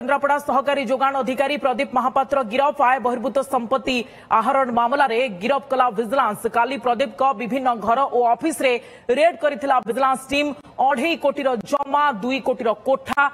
केन्द्रापड़ा सहकारी जोगाण अधिकारी प्रदीप महापात्र गिरफ आय बहिर्भूत संपत्ति आहरण मामला रे गिरफ कला विजिलेंस काली प्रदीप को विभिन्न घर और ऑफिस रे रेड करिथिला विजिलेंस टीम 2.5 कोटी जमा 2 कोटी कोठा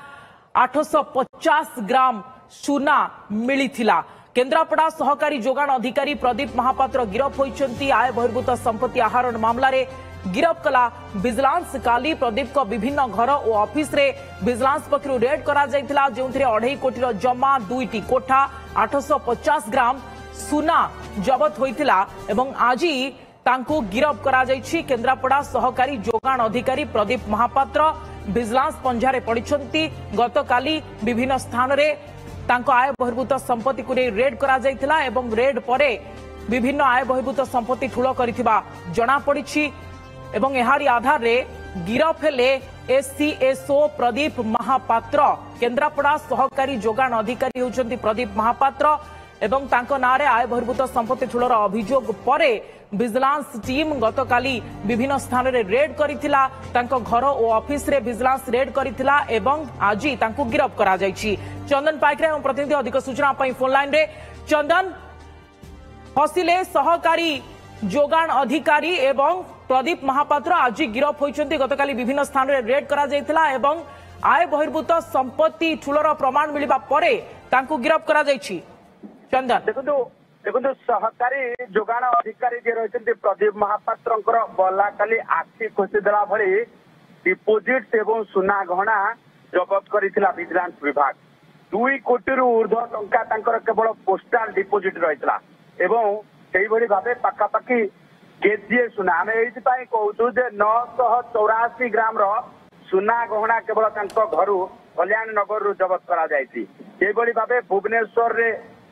850 ग्राम सुना मिलिथिला। केन्द्रापड़ा सहकारी जोगाण अधिकारी प्रदीप महापात्र गिरफ होइचंती आय बहिर्भूत संपत्ति आहरण मामला रे गिरफ कला विजिलेंस काली प्रदीप को विभिन्न घर और ऑफिस रे विजिलेंस पक्षरु रेड करा जायतिला जेउथिरे 2.5 कोटी जमा 2 कोठा 850 ग्राम सुना जबत होइतिला एवं आजी तांको गिरफ करा जायछि। केन्द्रापड़ा सहकारी जोगाण अधिकारी प्रदीप महापात्र विजिलेंस पंजारे पड़िछंती गतकाली विभिन्न स्थान रे तांको आय बहिर्भूत संपत्ति को रेड करा जायतिला एवं रेड परे विभिन्न आय बहिर्भूत संपत्ति ठूल करिथिबा जणा पड़िछि एवं एहारी आधार रे गिरफ हेले एससीएसओ प्रदीप महापात्र। केन्द्रापड़ा सहकारी जोगाण अधिकारी होउचंती प्रदीप महापात्र एवं तांको नारे आय बहिर्भूत संपत्ति ठूलर अभियोग परे विजिलेंस टीम गतकाली विभिन्न स्थान रे रेड करिथिला तांको घर और ऑफिस रे विजिलेंस रेड करिथिला एवं आजी तांको गिरफ करा जायछि। चंदन पाइकरे एवं प्रतिनिधि अधिक सूचना पई फोन लाइन रे। चंदन, फसिले सहकारी जोगाण अधिकारी एवं प्रदीप महापात्र आज गिरफ होइचंती गतकाली विभिन्न स्थान रे रेड करा जायतिला एवं आय बहिर्भूत संपत्ति ठूलर प्रमाण मिलिबा परे तांको गिरफ करा जायछि। चंदन, देखो सहकारी जोगाण अधिकारी जे रहिसंती प्रदीप महापात्रंकर बला काली आखि खोसी देला भली डिपोजिट एवं सुना गहना जबत करिथिला विजिलेंस विभाग। 2 कोटी ऊर्ध्व टंका तांकर केवल पोस्टाल डिपोजिट रहितला एवं सेही भली भाबे पाखापाखि केजीए सुना आम ये कहूँ 984 ग्राम सुना गहना केवल घर कल्याण नगर रु जबत करा कर भाव भुवनेश्वर रे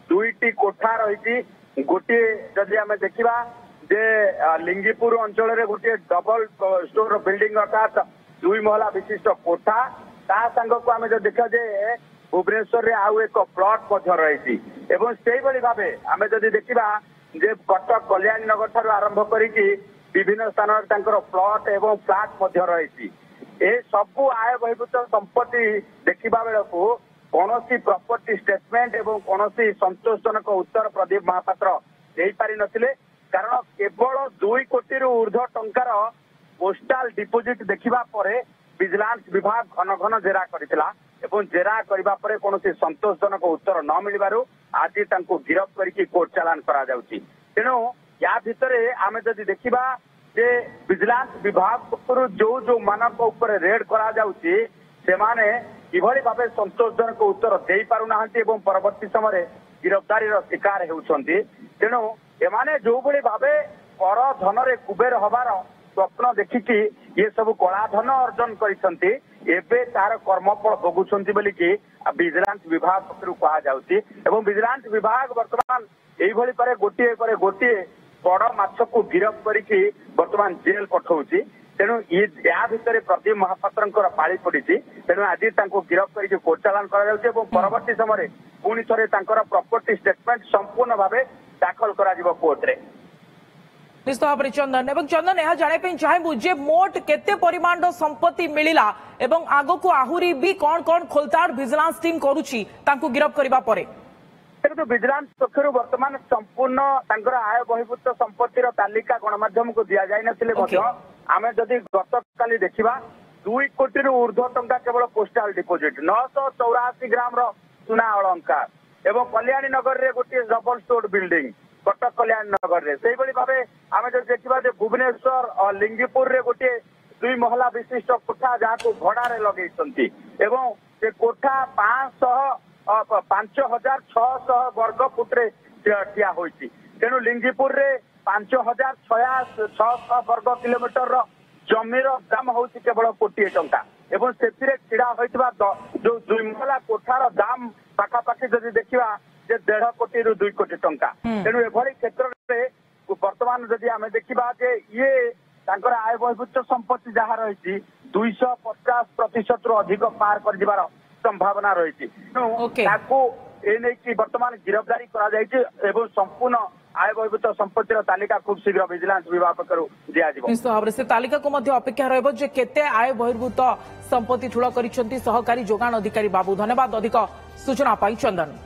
2टी कोठा रही गोटे जदि आम देखा जे लिंगीपुर अंचल रे गोटे डबल स्टोर बिल्डिंग अर्थात 2 महला विशिष्ट कोठा ता संग को आम जो देखा जे भुवनेश्वर रे आउ एक प्लॉट रही भाव आम जदि देखा जे कटक कल्याण नगर ठारू आरंभ करिकी विभिन्न स्थान प्लॉट एवं फ्लाट रही सबू आय बहिर्भूत संपत्ति देखा बेलू कौन प्रॉपर्टी स्टेटमेंट एवं कौन संतोषजनक उत्तर प्रदीप महापात्र दे पारि नथिले कारण केवल 2 कोटी ऊर्ध्व टंकार पोस्टाल डिपोजिट देखा परे विजिलेंस विभाग घन घन जेरा करथिला एवं जेरा करबा परे कौन संतोषजनक उत्तर न मिलबारु आज तांको गिरफ करके कोर्ट चालान करा जाउची। तेणु या भितरे आमे जदि देखिबा जे विजिलेंस विभाग पक्षरु जो मानक ऊपर रेड करा जाउची से माने किभଳି भाबे संतोषजनक उत्तर देई पारु नाहंती एवं परवर्ती समय गिरफ्तारी रो शिकार हेउछंती। तेणु एमाने जो भଳି भाबे पर धन रे कुबेर हबार स्वप्न देखिकी ये सब कला धन अर्जन करिसंती एबे तार कर्मफल भोगुछंती बोली कि विजिलेंस विभाग पक्षरु कहा जाउची एवं विजिलेंस विभाग वर्तमान एई भଳି करे गोटे बड़ माछ को गिरफ करिकी वर्तमान जेल पठाउची। तेणु या भितर प्रदीप महापात्रंकर पाଳି पड़िछि। तेणु आज तांको गिरफ करके कोर्ट चालान करा जाउछि एवं परवर्ती समय पुणी थरे तांकर प्रॉपर्टी स्टेटमेंट संपूर्ण भावे दाखल करा जिवो कोर्ट रे। निश्चित भाव में चंदन एवं चंदन यह जाने चाहबू जे मोट केते परिमाण संपत्ति मिलिला एवं आगो को आहुरी भी कौन कौन खोलताड़ विजिलेंस टीम करूची तांको गिरफ करबा परे तो विजिलेंस पक्षर वर्तमान संपूर्ण आय बहिर्भूत संपत्तिर तालिका गणमाध्यम को दि जाई नथिले आम जदि गतकाली देखा 2 कोटी ऊर्ध्व टंका केवल पोस्टाल डिपोजिट 984 ग्राम सुना अलंकार एवं कल्याणी नगर रे गोटे डबल स्टोर बिल्डिंग कटक कल्याण नगर रे से भाव आम जो देखा भुवनेश्वर लिंगीपुर रे गोटे 2 महला विशिष्ट कोठा जहाँ को भड़ा लगे एवं से कोठा 5600 वर्ग फुट रे ठिया होइछि। तेणु लिंगीपुर रे 5600 वर्ग किलोमीटर जमीर दाम होउछि केवल कोटी टंका एवं सेथिरे छिड़ा होइतबा जो 2 महला कोठार दाम पाखापाखि जदि देखिबा जे 1.5 कोटी रु 2 कोटी टंका। तेणु एभली क्षेत्र रे वर्तमान जदि आमे देखिबा जे ये तांकर आय बहिर्भूत संपत्ति जहाँ रही 250% रु अधिक पार कर जिबार संभावना रही। वर्तमान गिरफ्तारी करा संपूर्ण आय बहिर्भूत संपत्तिर तालिका खूब शीघ्र विजिलेंस विभाग पक्षरु दिया जिवो। निश्चित भाव से तालिका को मध्य अपेक्षा रहबो जे केते आय बहिर्भूत संपत्ति ठूल करिसेंती सहकारी जोगाण अधिकारी बाबू। धन्यवाद अधिक सूचना पाई चंदन।